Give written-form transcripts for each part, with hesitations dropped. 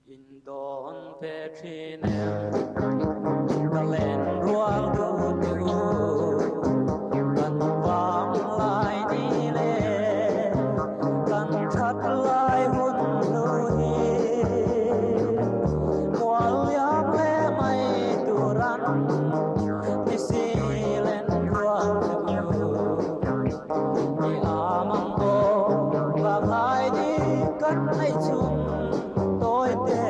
Indon Petrinem Kalen rual du Kan vang lai ni le Kan chat lai hun nu hi Mual yang le mai turan Isi len rual du Ni amang go Vang lai ni kan ai chung Tôi te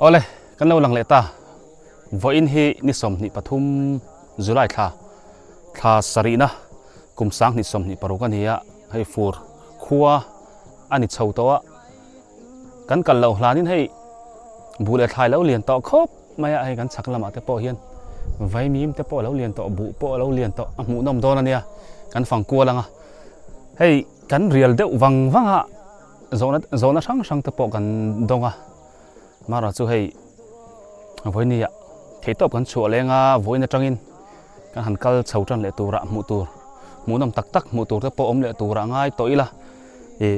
Ole kan lo lang leta voin hi ni som ni pathum July tha sarina kumsang ni som ni parukan hiya hei fur khuwa ani chhotawa kan kal lo hlanin hei bule thai lo lian to khop maya hei kan chaklama te po hian vai mim te po lo lian to bu po lo lian to amu nom don ania kan phang kwa langa hei kan rial deuh wanga zona sang te po kan donga Mara chu hei voinia theitop kan chu lenga voina tangin kan hankal chhotran le tura mu tur munam tak mu tur te po om le tura ngai toila e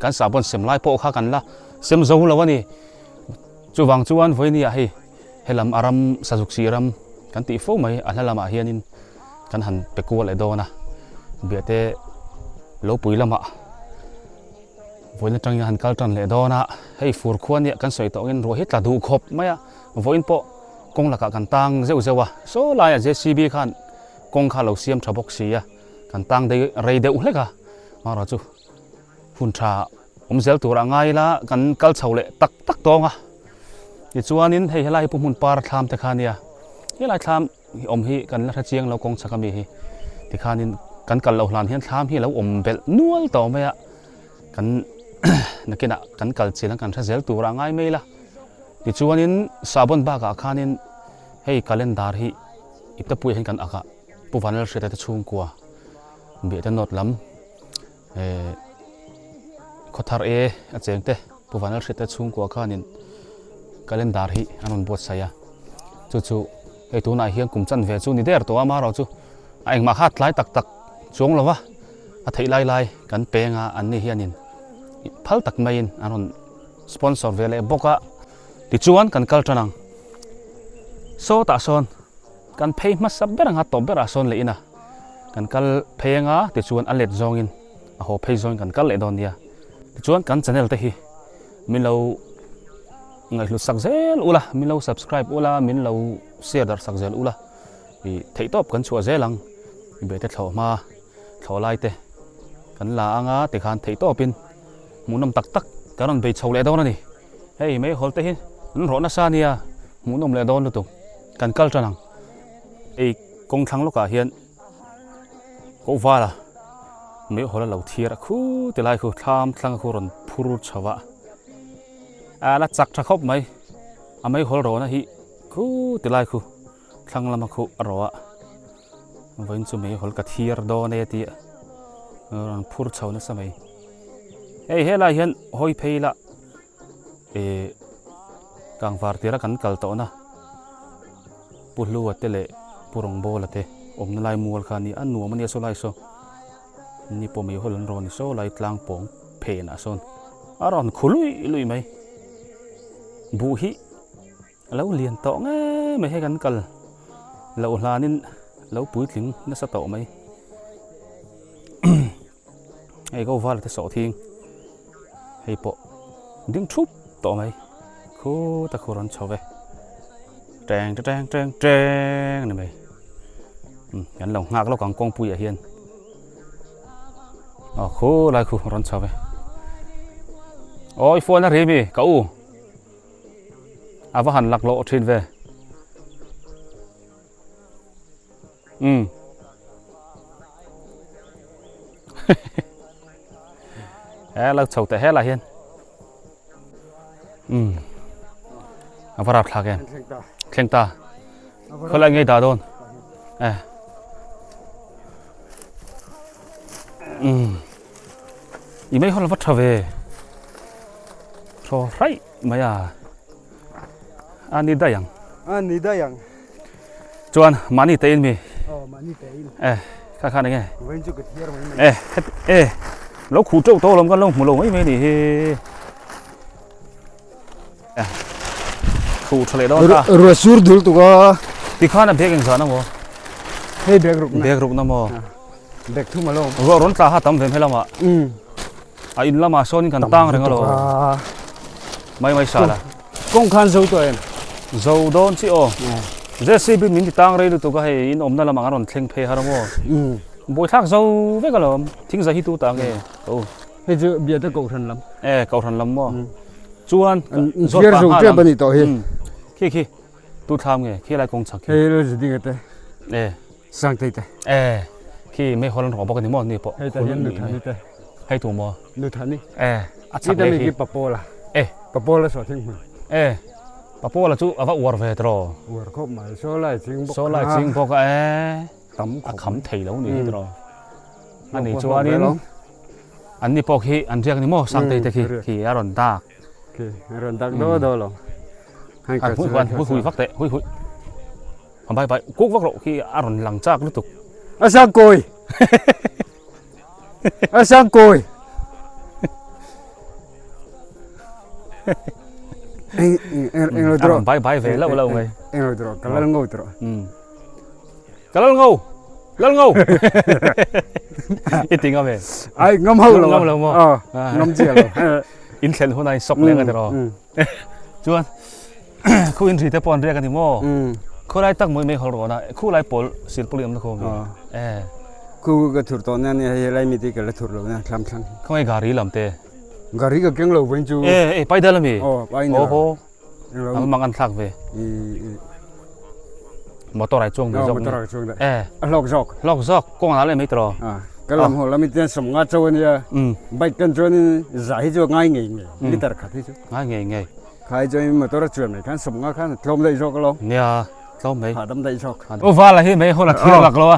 kan sabon semlai po kha kan la sem zo lawani chuwang chuan voinia hei helam aram sajuk siram kan ti fo mai alhalama hianin kan han pekua le dona bete lo puilama voin tang han kal tan le dona hei fur khuan ya kan soi to in ro hit la du khop maya voin po kong la ka kan tang zewa so la ya JCB khan kong kha lo siam thabok sia kan tang de rei de uleka mara chu hun tha zel tura ngai la kan kal chhole tak tonga ni chuanin hei helai pu mun par tham te khania helai tham hi kan la tha chiang lo kong chakami hi ti khanin kan kal lo hlan hian tham hi lo bel nual to maya kan nakina kan kalchilang kan thazel tura ngai meila ti chuanin sabon ba ka khanin hei calendar hi iptapui hen kan aka puwanal seta ta chung kwa be ta not lam khothar a chengte puwanal seta chung kwa khanin calendar hi anon bot saya chu hei tuna hian kumchan ve chu ni der to ama ro chu aeng ma khat lai tak chung lawa a thei lai kan penga an ni hianin phal tak main anon sponsor vele boka ti chuan kan kaltanang so ta son kan phei ma sabberang ha tobera son le ina kan kal phenga ti chuan alet zongin a ho phei zong kan kal le don dia ti chuan kan channel te hi min lo ngai lu sakzel ula min lo subscribe ula min lo share dar sakzel ula i thei top kan chu zelang i be te thloma thlolai te kan la anga te khan thei topin munam tak karon be chhole don ani hei me holte hin rona sania munom le don tu kan kal tanang ei kong thang loka hian ko wala me hola lo thira khu te lai khu tham thlang khu ron phuru chawa ala chak thakop mai amai hol rona hi khu te lai khu thlang lama khu rowa voin chu me hol ka thir do ne ti ron phur chhauna samai hei hela hian hoi pheila kang var tira kan kal to na pulu atele purong bola te omna lai mual khani anu mania so lai so ni po me holan ron so lai tlang pong phe na son aron khului mai bu hi lo lian to nge me he kan kal lo hlanin lo pui tling na sa to mai ei go val te so thing hei po ding thup to mai khu ta khuran chove trang ni mai kan lo ngak lo kang kong pui a hian khu lai khu ron chove oi phone na re mi ka u ava han lak lo thin ve เราchầuแต่là hiền vào rạp thạc em khen ta có lại ngay đào đôn ý mấy hôm là vắt trở về rồi đấy mấy anh đi đây à anh đi đây à chuan mani tên mi mani tên khá này nghe vẫn chưa cái thier mấy lỗ khủ trâu to lắm con lông một lồng mấy này khủ trở lại đó ta rồi sur dul tu có thì khá là biết cái gì nó hey bag rục nó mà bag thu mà lông rồi rốn ta hát tấm về hay là mà in là mà son cần tăng rồi ngalo mấy sao là công khan dâu tụi em dâu đón chị ô giờ xí bên mình thì tăng rồi tụi cái in ôm nó là mà ngon thèn phê hả đó bồi thác dâu với cái là thính giờ hít tu tăng nghe hay chứ bia tới cầu thần lắm cầu thần lắm mà chuan giờ dâu chơi bên này tụi khi tu tham nghe khi lại công chắc hay là gì cái sang tây khi mấy hôm họ bảo cái gì mà nè bộ hay tụi mà nụ thani đi đây là cái papo là sao thinh papo là chú vợ uổng về rồi uổng khóc mà số lại chính bộ cái tắm khắm thầy đâu nữa rồi anh này chú anh đi bộ khi anh riêng này mà sang tây khi ở ròn ta ròn ta đó rồi hùi vắt tệ hùi bay cuốc vắt lộ khi ở ròn lằng chắc liên tục sang cồi sang cồi anh rồi đó bay về lâu rồi anh rồi đó cái lăng ngầu đó cái lăng ngầu ít tiếng nghe ai ngâm hầu rồi ngâm gì rồi in khen hôm nay sọc lên cái đó chuan khu in gì thế pon riêng cái gì mò khu lại tắc mới mấy hồi rồi nè khu lại pol xịt poliam nó không khu cái thử tон này hay lại mi tí cái thử rồi nè làm sang không ai gari làm thế gari cái keng lâu vẫn chưa bay đây là mi bay nữa anh mang ăn thạc về motor lại chuông được lọc dọc con nào lại mấy trò cái làm hồ làm mi tiền sắm ngắt trâu này bay cần trâu này giải cho ngay nghề đi tạt khát chứ ngay khai cho em motor chuyển này khán sắm ngắt khán lom đây cho cái lom nè lom mấy đâm đây cho va là hết mấy hôm là thiêu lạc rồi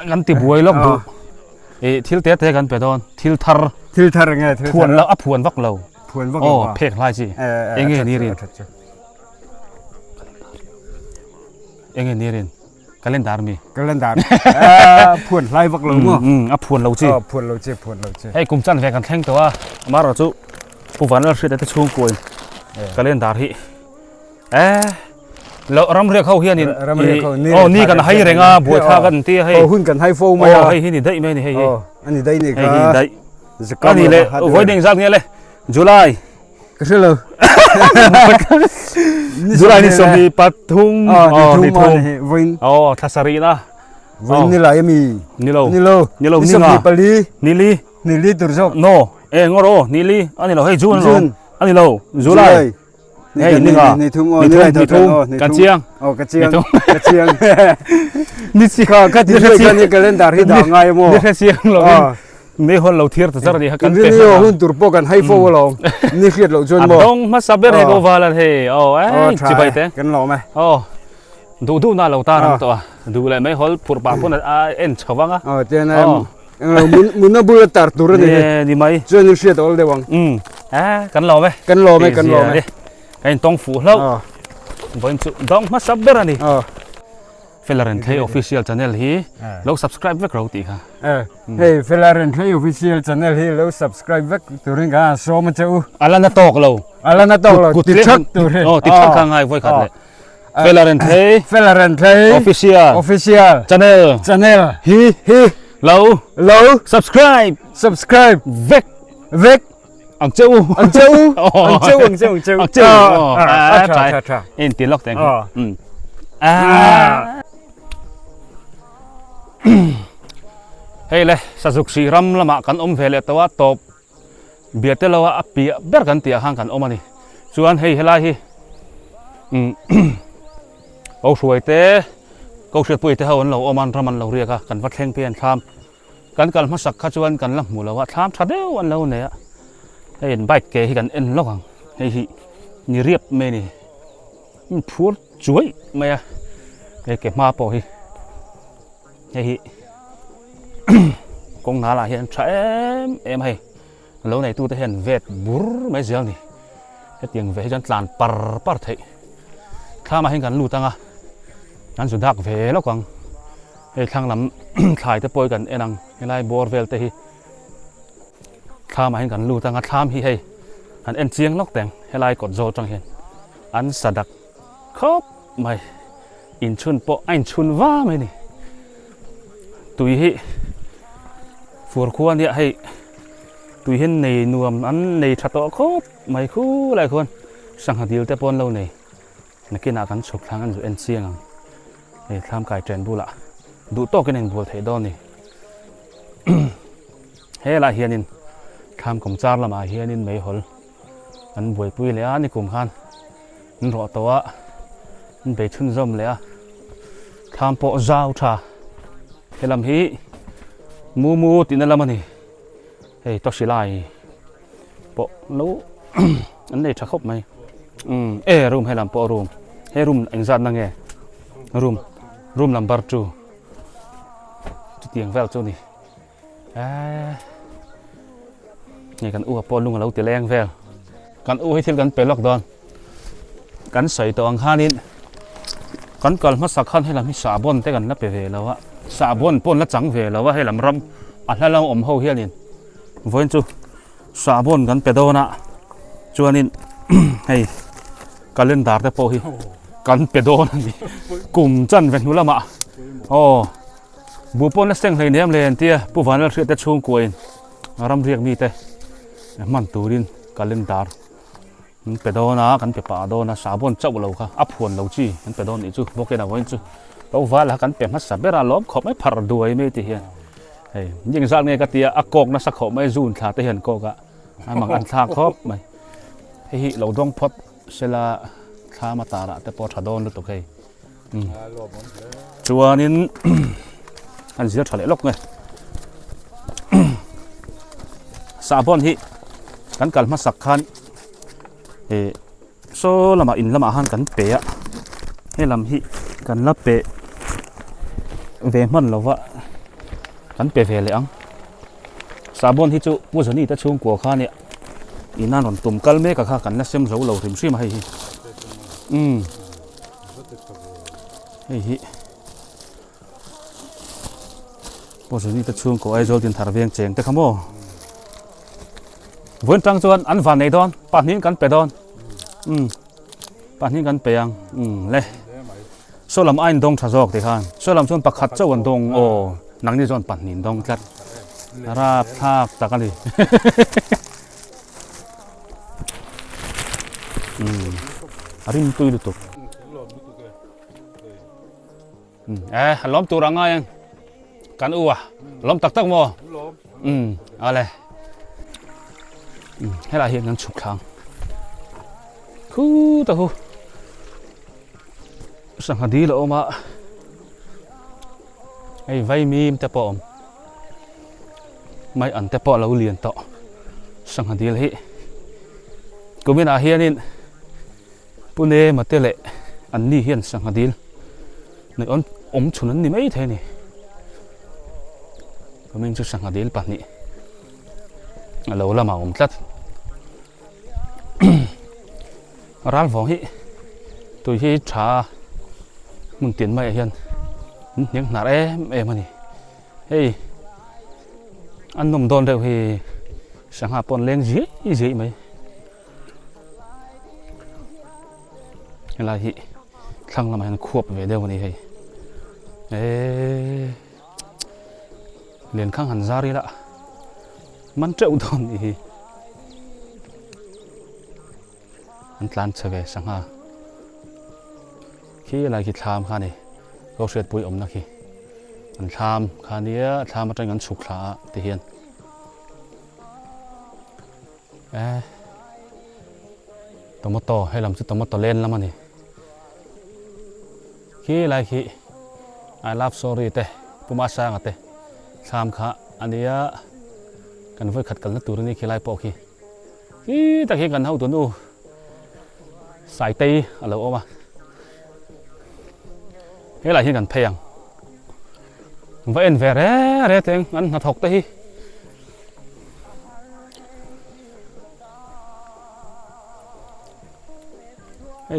ngắn tiệp buổi lóc đủ thiêu tết thế gần phải đón thiêu thar nghe phuồn là phuồn vắt lầu phèn lại gì anh nghe đi riêng anh nghe đi riêng calendar mi phuồn lại vắt lầu mà phuồn lầu chi hay cùng chăn về gần thanhตัวmà rồi chúผู้ฝันเราเชื่อได้ช่วงกุยcalendar hiเรารำเรียกเขาเฮียนี่นี่กันให้เร่งบวยท่ากันที่ให้หุ้นกันให้โฟมให้นี่ได้ไหมนี่ให้อันนี้ได้นี่ก็นี่เลยไว้เด้งจากนี่เลยจุลายก็ใช่เลยจุลายนี่สมัยปทุมนี่ทุ่มวินทัศรีนะวินนี่แหละยังมีนี่เรานี่งาปลีนี่ลีตัวจบโนงอโรนี่ลีอันนี้เราให้จูนอันนี้เราจุลายนี่ก็นี่ทุ่มกันเชียงนี่สิค่ะก็ที่เราจะนี่กันเล่นดาร์ที่ด่างไงมั้งนี่แค่เชียงเรานี่คนเราเทียร์แต่จะได้กันนี่หุ่นตุรปกันให้โฟลงนี่เครียดเราจนบ่ต้องมาสับเบอร์ให้กูว่าแล้วเฮ้จีไปเต้กันหล่อไหมดูน่าเราตาน้ำตัวดูเลยไม่ฮอลผูกปากคนเอ็นชาวบ้างเจ้าเนี่ยมุนน่ะบุลตาร์ตัวนี่ไหมเจ้านี่เครียดเอาเลยวังกันหล่อไหมไอ้ต้องฟูแล้ววันจุดต้องมาซับเบอร์นี่เฟลาเรนเทออฟฟิเชียลชาแนลฮีแล้ว subscribe ไว้กราตีค่ะเฮ้ยเฟลาเรนเทอออฟฟิเชียลชาแนลฮีแล้ว subscribe ไว้ตัวนี้ก็โซมันจะอะไรน่าตกเราติดชักตัวนี้ติดชักข้างไงไว้ขัดเลยเฟลาเรนเทออฟฟิเชียลชาแนลฮีเรา subscribe เวกอังเจ้าเอ็นตีล็อกแต่งเฮ้ยเลยสุขสีรำละมากันเวลตัวตบเบียดเราว่าปีเบิร์กันเตียห่างกันมันนี่ส่วนเฮ้ยเฮลัยเอาสวยเต้ ก็เสียปุยแต่เฮาเราอมันระมันเราเรียกกันวัดแข่งเพียนทามกันกันมาสักขจวนกันละหมู่ละว่าทามชาเดียวอันเราเนี่ยให้เห็นใบเกให้กันเอ็นล็อกให้นี่เรียบเมนี่มันพูดช่วยไหมให้เก็บมาปอยให้กงนาละเห็นใช้เอ็มให้เราในตู้จะเห็นเวทบุรไม่เสียงนี่ให้เตียงเวทจนลานปาร์เทถ้ามาให้กันรู้ตั้งนั้นสุดทักเวแล้วกังให้ทางลำขายจะปอยกันเอ็นังให้ไล่บอร์เวลเตะถ้ามาให้กันรู้ตั้งทามให้อันเอ็นเสียงล็อกแต่งให้ไล่กดโจจังเห็นอันสะดักครบไม่อินชุนโปอินชุนว่าไม่นี่ตุยให้ฝัวควรเนี่ยให้ตุยเห็นในนวมอันในชัดโตครบไม่คู่หลายคนสังหารดีลแต่ปนเราเนี่ยนักกินอาการฉกทางอันอยู่เอ็นเสียงให้ทำกายเจนบุละดูโตกันเองบัวเทดอนนี่ เฮ้ยละเฮียนินทำกลมจาร์ละมาเฮียนินไม่หลอันบวยปุยเลยนี่กลุ่มขันนั่นรอตัวนั่นไปชุนจมเลยทำโปะเจ้าชาเฮลัมฮีมูตินั่นละมันนี่เฮ้ยต้องสิไลโปะนู้ อันนี้จะครบไหมรูมเฮลัมโปะรูมเฮรูมอันจัดนั่งไงรูมลัมบาร์จูจุดเตียงแววจูนี่นี่กันอู้ปอลุงเราตีแรงแววกันอู้ให้เที่ยวกันไปล็อกดอนกันใส่ตัวอังคารนี้กันก่อนมาสักขั้นให้เรามีสาบอนแต่กันนับไปเวแล้วว่าสาบอนปนและจังเวแล้วว่าให้ลำรำอัดแล้วเราอมเฮาเฮียนี่วันจูสาบอนกันไปโดนะจวนนี้ ให้กันเล่นดาร์แต่พอฮีกันไปโดนนี่กลุ่มจันเป็นนุละมะโอ้บุปผลเส้นเลยเนี่ยเลยเตี้ยผู้ฟังเราเชื่อแต่ช่วงกวนรำเรียกมีแต่มันตูดินกันเล่นดาร์ไปโดนนะกันไปป่าโดนนะสาบอนเจ้าเราค่ะอับหวนเราจีกันไปโดนอีจูบอกกันเอาไว้จูเราว่าแล้วกันเป็นมัสเบราล้อมขอบไม่พาร์ด้วยไม่ตีเหียนยิ่งสักเนี่ยก็เตี้ยอักกอกนะสักขอบไม่จูนขาตีเหียนกอกะมังอันทาครอบไม่ให้เราต้องพดเสลาข้ามาตาละแต่พอชาโดนรู้ตัวใครชัวนิน อันเสียทะเลล็อกไง สาบอนที่กันกัลมาสักคันโซละมาอินละมาหันกันเปะให้ลำที่กันละเปะเวมันเราว่ากันเปะเวเลยอังสาบอนที่จูผู้ชนี่แต่ช่วงกัวข้าเนี่ยอีนั่นหล่นตุ่มกัลเมกข้ากันนะเซมเราเราถึงชิมให้ฮิผู้ชนี่แต่ช่วงกัวไอโจดินทาร์เวียงเจงแต่ขโมวันจังจวนอันฝันในดอนป่านนี้กันไปดอนป่านนี้กันไปยังเลยโซลัมไอ้ดงชาจอกที่ข้างโซลัมชนปักขัดเจ้าวันดงโอ้นังนี่จวนป่านนี้ดงจัดราบทากตะกันดิอาริมตุยดุตุกล้อมตัวรังไงยังกันอ้วล้อมตักตักโมอะไรให้เราเห็นกันฉุกขังคู่ตะหูสังหารดีแล้วมาไอ้ไว้มีมแต่ปอมไม่อันแต่ปอเราเรียนต่อสังหารดีเลยกูไม่น่าเฮียนี่ปุ่นเอมาเตะเละอันนี้เฮียนสังหารดีในอมชุนนี่ไม่เท่นี่ก็ไม่จะสังหารดีป่ะนี่เราละมาอมตัดร้านของฮิตัวฮิชามึงเตียนไม่เห็นยังหนาเอ็มนี่เฮ้ยอันนุ่มโดนเดี๋ยวฮิสังหาปนเลี้ยงจีไหมอะไรฮิครั้งละมันควบไปเดี๋ยวนี้เฮ้ยเรียนข้างหันซารีละมันเจ้าโดนนี่อันตรายเฉยสังหาขี้อะไรขี้ทามข้านี่เราเสียปุ๋ยอมนะขี้อันทามข้านี้ทามมาจากงั้นสุขลาตีเฮียนต้องมาต่อให้ลำจุดต้องมาต่อเล่นแล้วมันนี่ขี้อะไรขี้ I love sorry te puma sang ate sam kha ania kan voi khat kal na tur ni khilai po khi ki ta khi kan hau tu nu sai tei alo oma he la hi kan pheyang va en ve re teng an na thok te hi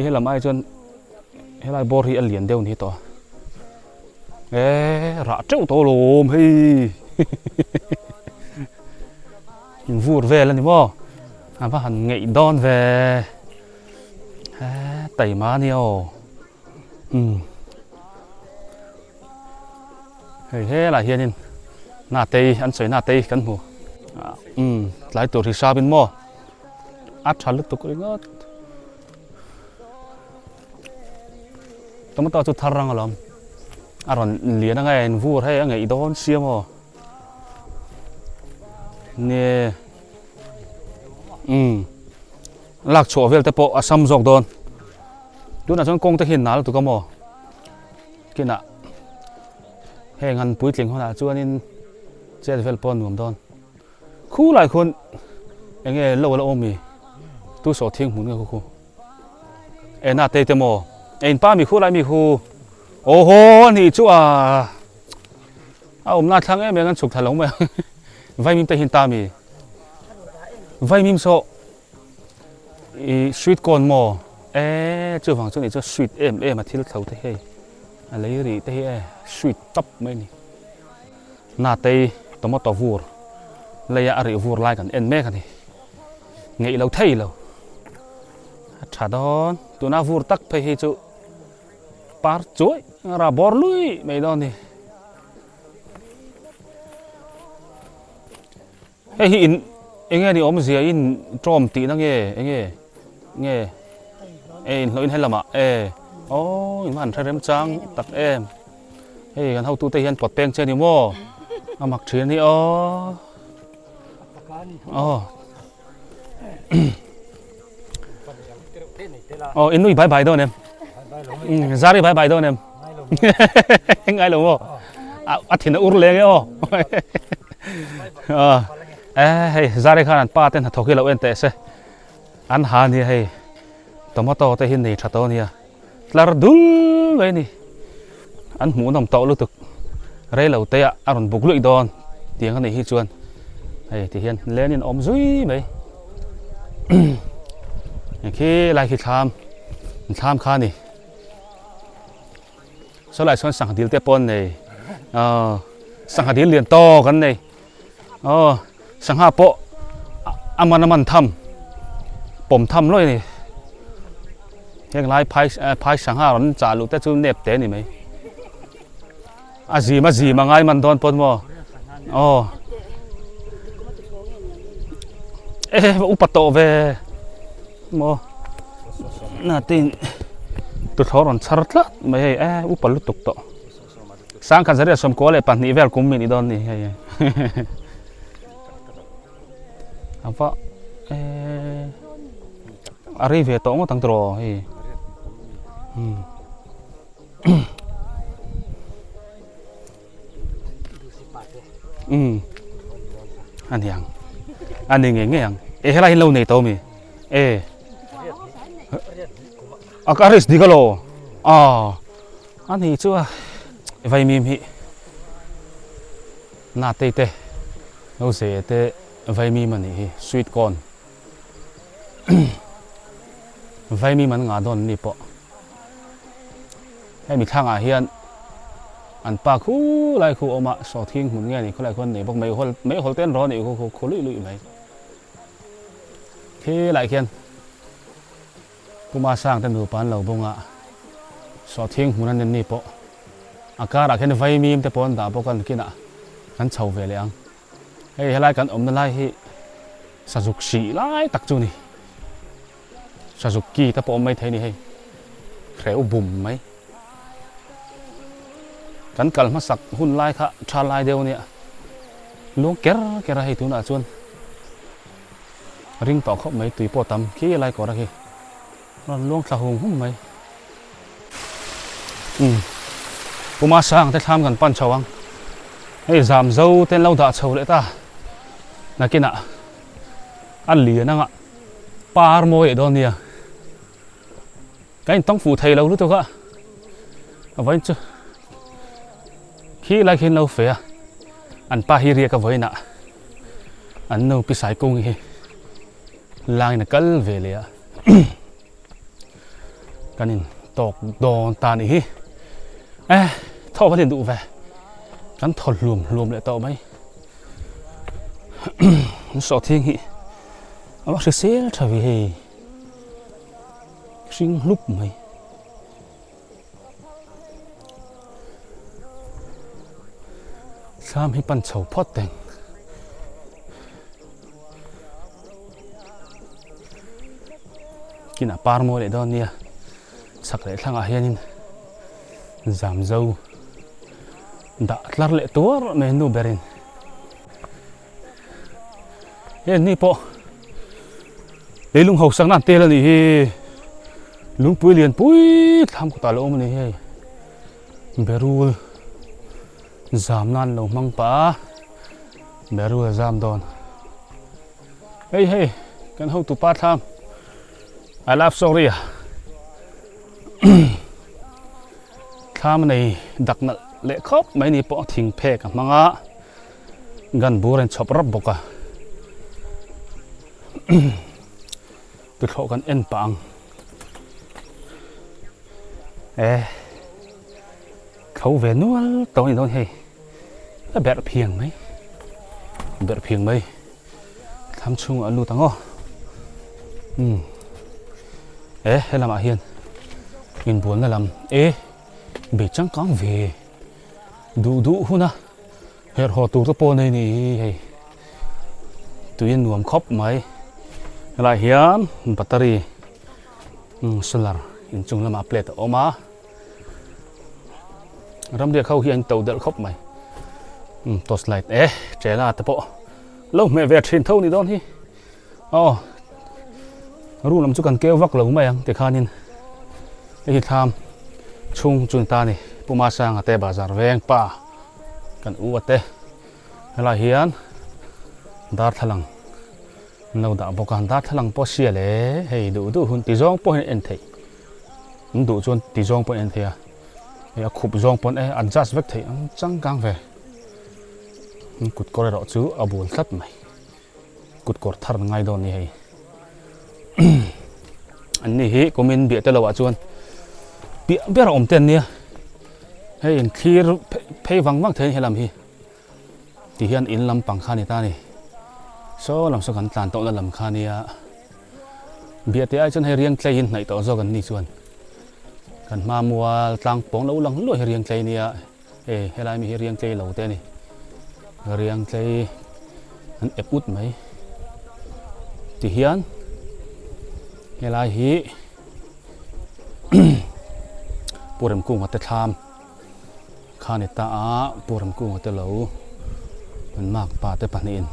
he lam ai chon he lai bor hi alien deu ni to ra treu to lom hi in vur về lên thì mo anh phải hành nghệ đón về tẩy má nhiều thế là hiện nhiên nà tây ăn sấy nà tây cắn hù lại tổ thì sao bên mo áp chả lực tổ cái ngót tao mới tao chút thar răng lắm còn liền là ngày vur hay nghệ đón xia mo nè lạc chỗ về tập bộ xăm dọc đòn lúc nào trong công tác hiện nào tụi con mò kia nè hè ngăn bụi tiếng hoa là cho nên chơi về pon ngầm đòn khu lạiคนanh nghe lâu lâu mì tu sổ thiên muốn nghe khu em nãy tây tây mò em ba mì khu lại mì khu ô hô anh chú à ông nãy thằng em ngăn chụp thằng lông mày vai mìm tay hiện ta mì vai mìm so sweet corn mò chưa vàng chỗ này cho sweet em mà thiếu thấu thế hay lấy gì thế sweet top mấy nè nà tây tomato vur lấy à rượu vur lạiกันem mẹกันđi nghĩ lâu thấy lâu chả đó tụi na vur tắc phải hay chỗ par chuối ra bor lui mấy đó nè hey in nghe đi ôm gì in trộm tí nó nghe lỗi hay là mà in mà thay em trang tắc em heyกันhậu tu tây hiền bọt beng chơi đi mò mặc chuyện đi in nuôi bài đâu em ra đi bài đâu em ngay luôn mò thì nó ur lên cái hey ra đây khăn pa tên thọc kia lâu en tệ se ăn hàng thì hey tomato tây hin này chặt to nè là dul vậy nè ăn muốn nằm tàu luôn thực rây lâu tây ăn bục lưỡi đòn tiếng cái này hi chuan hey thì hiền lên nên ôm duy mấy khi lại khi tham khăn nè sau lại xuân sang điếu tép pon này sang điếu liền to cái này sang hạ bộ aman thăm bổm thăm lôi này hiện lại phai sang hạ vẫn trả lụt tết chú nẹp té này mấy gì mà ngay mình đón pon mò upato về mò nà tin tụt họ còn sart lắm mấy upal lụt tục to sang kan sẽ sớm có lại bản nivel của mình đi đón này apa ari ve to ngo tang tro hi anh nghe yang helai lâu này to mi akaris di kalo anh hi chua vai mim hi na te lâu se te vai mi man hi sweet corn vai mi man nga don ni po hay mi thang hian an pa khu lai khu oma so thing mun nge ni kholai khon nei bok mấy hol ten ro ni khu lui mai khi lại khian kuma sang ten du pan lo bonga so thing mun an ni po akara khen vai mi te pon da pokan kina kan chau ve leang hey helai kan om na lai hi sazuki lai tak chu ni sazuki ta po mai thei ni hey kheu bum mai kan kal ma sak hun lai kha tha lai deu ni luang ker hay tu na chuan ring to khop mai tui po tam khi lai ko ra khi luang thla hung hum mai ปูมาสร้างแต่ทำกันปั้นชวังให้จามเจ้าเต้นเล่าด่าเฉาเลยตานักกินอะอันเหลียนั่งอะปาร์โมยโดนเนี่ยกันต้องฝูไทยเรารู้ตัวก็เอาไว้จ้ะขี้ไรขี้เราเฟียอันป้าฮิเรียกับไว้น่ะอันนู้พิสัยกุ้งฮีลายนักกัลเวเลียกันนินตกโดนตานี่ฮีท่อพัดดูแวกันถอดรวมเลยต่อไหมสอดทิ้งฮีเอาว่าเสียทวีฮีสิ่งลุกไหมซ้ำให้ปั่นเฉาพอดแต่งกินปาร์โมเลยตอนนี้สักเลยทั้งอาเฮียนินจามเจ้าดัดลาร์เลยตัวเมนูเบรินเฮ้ยนี่พอเลยลุงหกสังนั่นเตะแล้วนี่ลุงปุ้ยเรียนปุ้ยทำกุตาโลมันนี่เฮ้ยเบรูลจามนั่นลงมังป้าเบรูลจามโดนเฮ้ยกันห้องตุป้าทำI love sorry ข้ามันในดักนั่นเละครบไม่นี่ปอทิ้งเพกมังอ่ะกันบูเรนชอบรับบกะตุโขกันเอ็นปังเขาเวนัวตรงนี้ตรงนี้แบบเพียงไหมแบบเพียงไหมทำชุ่งอันลูตังอ๋อให้làm hiền in buồn là làm bị trắng cóng về đủ hôn à hết họ tụ cái pô này nè tụi yên nuông khóc mấy lại hiền battery solar in chung làm plate oma ram dia khâu hiền tàu đỡ khóc mày tos light trẻ là tập bộ lâu mẹ về trên thâu này đó hiรู้ลำจุกันเกลวักหลงไม่ยังแต่ข้านินไอ้ทำชุ่งจุนตานี่ปูมาสร้างแต่บาจาร์แวงป่ากันอวดเตะอะไรเฮียนดาร์ทลังเราด่าบอกกันดาร์ทลังพอเสียเลยให้ดูหุ่นตีจงพอเห็นเอ็นเทมันดูจนตีจงพอเอ็นเทียไอ้ขุบจงพออันจัสเวกเทจังกังเวมันกุดกอร์ดจูอบุลทัดไหมกุดกอร์ทาร์ไงโดนนี่ให้อันนี้เฮ้ก็มินเบียดแต่ละว่าจวนเบียร์อมเต็นเนี่ยให้เห็นคลีร์เพย์วังเทนให้ลำฮีที่เฮียนอินลำปังคานิตานี่โซ่ลำสกันตานโตละลำคานี่เบียดที่ไอ้จนให้เรียงใจยินไหนต่อโซ่กันนี่จวนกันมามัวตังปองแล้วลังลุยให้เรียงใจเนี่ยให้ลายมีให้เรียงใจเหล่าเต้นี่เรียงใจนั้นเอฟอุดไหมที่เฮียนเวลาฮีปูรำกุ้งวัดทามข้าในตาปูรำกุ้งวัดเหลามันมากป่าแต่ปนิน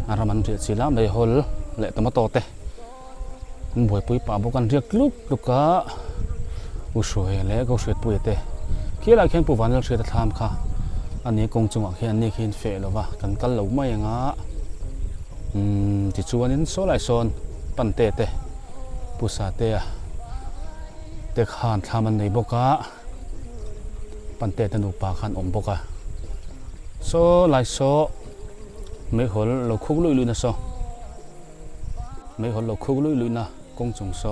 อารมันเรียกศิลาในฮอลเละตมาโตเตมันบวยปุยป่าบุกันเรียกลูกกะอุสวยเละก็สวยปุยเตขี้ลายเขียนปูวันเราเสียทามค่ะอันนี้กงจังหวะเขียนนี่เขียนเฟลวะกันเหลาไม่ยังที่ชวนนี้โซไลโซนปันเตเตปุษาเตะเด็กหานทำมันในบกะปันเตตนุปาขันอมบกะโซไลโซไม่หลเราคุกลุยนะโซไม่หลเราคุกลุยนะกงจงโซ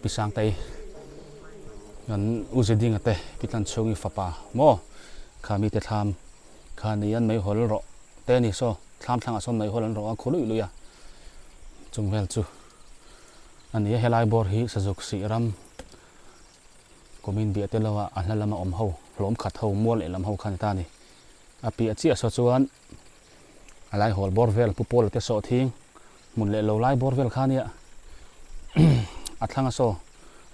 พิสังเตงั้นอุจดิงเตพิตันชงอีฟ้าป่าโมข้ามีแต่ทำข้านี่ยันไม่หลเราเตนี่โซทำทางอสมไม่หลเราคุกลุยจงเวลจูอันนี้เฮลัยบอร์ฮีสจุกสีรำก็มีเบียดเตลว่าอันนั้นละมาอมเฮาหลอมขัดเฮามัวเลยลำเฮาขันตานี่อภิเจียสจวนอะไรหอลบอร์เวลผู้ปอลเตสอทิ้งมุนเลยเราไล่บอร์เวลข้านี่อัดทางโซ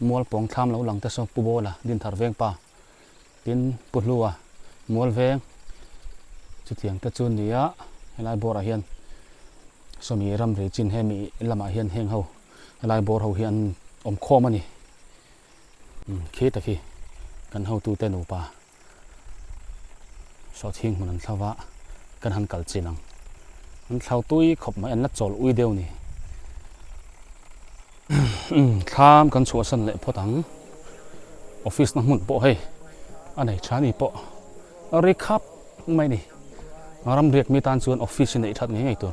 มัวปองทำเราหลังเตสอผู้บอลดินทาร์เวงป่าดินปุดลัวมัวเวงจุดเถียงเตจุนนี่เฮลัยบอร์เฮียนสมีรำเรจินเฮมีละมาเฮียนเฮงเฮาลายบอร์เฮียนอมโคมันนี่คิดตะกี้ก กันเฮาตูเตนูปาสอทิ้งมันทว่ากันหันกัลจินังมันเท่าตุ้ยขบมาอันนัดจอลอุ้ยเดียวนี่ทามกันชัวสันเละพอตังออฟฟิศนักมุนโปะให้อันไหนชานี่โปะอะไรครับไม่นี่รำเรียกมีตานส่วนออฟฟิศในทัดไงตัว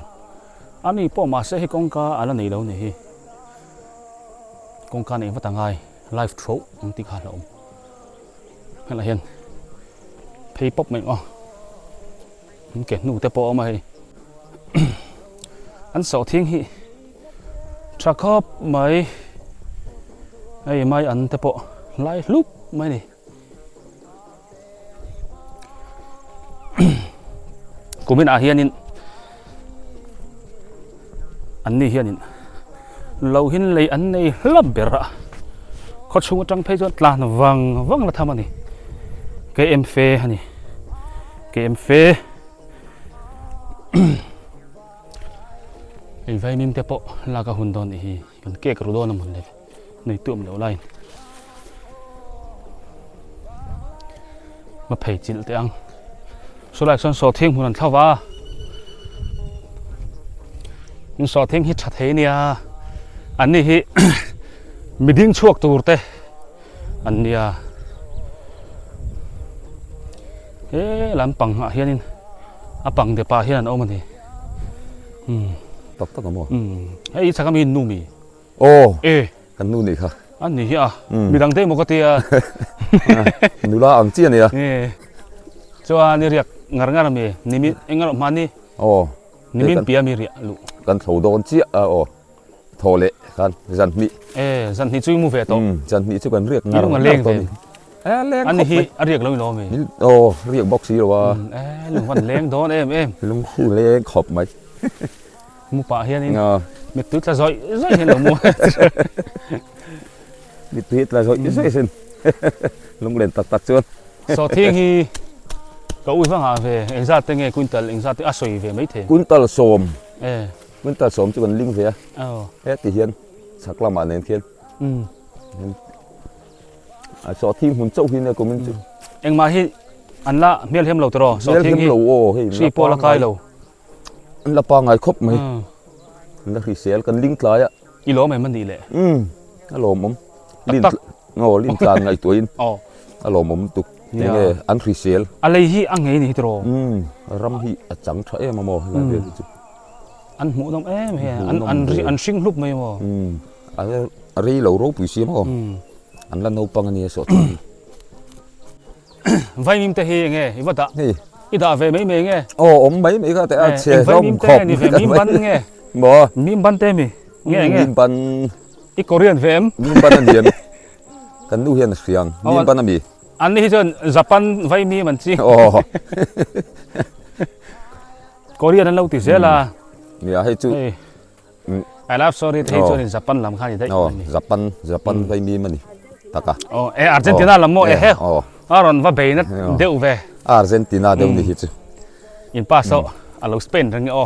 อันนี้โปะมาเสียให้กองกาอะไรนี่แล้วนี่กองกาเนี่ยว่าต่างไงไลฟ์โทรมันติดขาดแล้วให้ละเห็นเพย์ป๊อปไม่อ๋อมันเก็บหนูแต่โปะมาให้อันสอทิ้งฮีชักครอบไหมไอ้ไม่อันแต่โปะไล่ลุกไม่นี่ กูไม่อาเฮียนินอันนี้เฮียนินเราเห็นเลยอันนี้ลับเบระเขาชงจังเพจลานวังละทำอันนี้เกมเฟฮันนี่เกมเฟไอ้ไฟมิมเตปลากระหุ่นโดนอีกันเกะกระโดดน้ำมันเลยในตัวมันเดี๋ยวไล่มาเพจจิลเตียงสุดท้ายส่วนสอดทิ้งหุ่นนั่นเท่าว่ามันสอดทิ้งฮิตชัดเฮเนี่ยอันนี้ฮิ มีดิ้งช่วงตัวเตะอันเนี้ยลำปังเฮียนินปังเดี๋ยวปลาเฮียนเอามันดิตกตะกะหมอไอ้สักมีนูมีโอ้เอกันนู่นนี่ค่ะอันนี้อ่ะมีดังเต้มกติอ่ะนูลาอังเจียเนี่ยจ้านี่เรียกงานมีนิมิตเอ็งก็มานี่โอ้นิมิตเปียมีเรียลูกันโถโดนเจียโอ้โถเละกันจันนี่จันนี่ช่วยมูเฟตจันนี่ช่วยกันเรียกงานเลี้ยงตัวนี้อันนี้เรียกเราไม่รู้มีโอ้เรียกบ็อกซี่หรอวะลุงวันเลี้ยงโดนลุงเลี้ยงขอบไหมมูป่าเฮียนี่มีตุ๊ดละซอยเห็นหรือมูมีตุ๊ดละซอยสิลุงเล่นตัดชวนสอดทิ้งฮีก็อุ้ยฟังหาเวเอ็งซาตึงไงกุนตัลเอ็งซาตึงสวยเวไม่เท่กุนตัลสมกุนตัลสมช่วยกันลิงเวตีเฮียนสักละมาเนียนเทียนสอดทิ้งหุ่นเจ้าหินเนี่ยก็มันเอ็งมาฮีอันละเมียลเฮมเราตรอสอดทิ้งฮีสีโปละกายเราอันละปางไงครบไหมนักที่เสียกันลิงกลายอ่ะอีโลไม่มันดีเลยอารมณ์ผมลิ้นลิ้นกลางไงตัวอินอารมณ์ผมตุกนี่ไงอันที่เสียอะไรฮีอังไงนี่ตรอรำฮีจังเท่มาโมอะไรเดี๋ยวอันหมูน้องเฮียอันชิงลุกไม่โมอะไรเรารู้ผู้เสียมั้งอันละโนปังนี่สดไฟมิมเตฮีไงอีวัดอะอีดาเฟไม่เมงไงโอ้ไม่ก็แต่เสียร่มขอบนี่เฟมิมบันไงบ่มิมบันเตมีไงมิมบันอีกอเรียนเฟมมิมบันนั่นเดียนกันดูเฮียนเสียงมิมบันนั่นบีอันนี้จนญี่ปุ่นไฟมีมันจริงโอ้กอเรียนนั่นเราติดเสียละเนี่ยให้จุI love sorry ให้จุญี่ปุ่นลำคันได้โอ้ญี่ปุ่นไฟมีมันนี่ตากะโอ้อาร์เจนตินาลำโม่เฮ้อารอนว่าเบย์นั่นเดี๋ยวเวอาร์เจนตินาเดี๋ยวนี้ฮิตอินป้าโซอาลูสเปนทั้งนี้โอ้